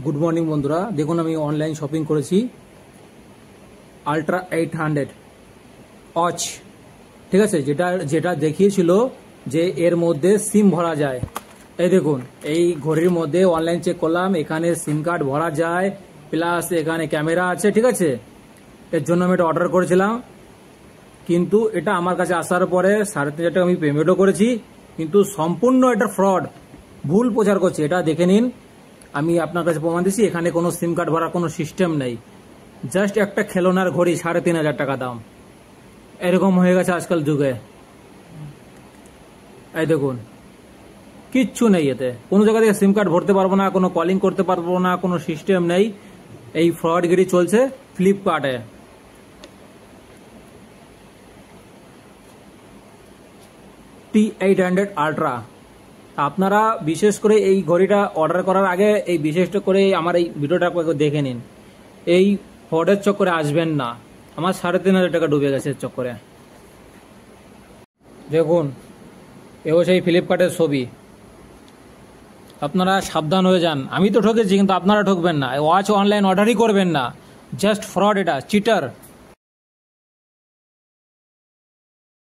Good morning বন্ধুরা, দেখুন আমি অনলাইন শপিং করেছি আলট্রা 800 ওয়াচ। ঠিক আছে, যেটা দেখিয়েছিল যে এর মধ্যে সিম ভরা যায়। এই দেখুন, এই ঘড়ির মধ্যে অনলাইন চেক করলাম, এখানে সিম কার্ড ভরা যায়, প্লাস এখানে ক্যামেরা আছে। ঠিক আছে, এর জন্য আমি এটা অর্ডার করেছিলাম, কিন্তু এটা আমার কাছে আসার পরে 3,500 টাকা আমি পেমেন্টও করেছি, কিন্তু সম্পূর্ণ এটা ফ্রড, ভুল প্রচার করছে। এটা দেখে নিন, আমি আপনার কাছে প্রমাণ দিচ্ছি। এখানে কোনো সিম কার্ড ভরার কোনো সিস্টেম নেই, জাস্ট একটা খেলনার ঘড়ি 3,500 টাকা দাম। এরকম হয়ে গেছে আজকাল যুগে। এই দেখুন, কিচ্ছু নেই, এতে কোনো জায়গা থেকে সিম কার্ড ভরতে পারবো না, কোনো কলিং করতে পারবো না, কোনো সিস্টেম নেই। এই ফ্রডগিরি চলছে ফ্লিপকার্টে। T800 ultra. আপনারা বিশেষ করে এই ঘড়িটা অর্ডার করার আগে এই বিশেষ করে আমার এই ভিডিওটা দেখে নিন। এই ফ্রডের চক্করে আসবেন না। আমার 3,500 টাকা ডুবে গেছে এর চক্করে। দেখুন, এও সেই ফ্লিপকার্টের ছবি। আপনারা সাবধান হয়ে যান। আমি তো ঠকেছি, কিন্তু আপনারা ঠকবেন না। ওয়াচ অনলাইন অর্ডারই করবেন না, জাস্ট ফ্রড, এটা চিটার।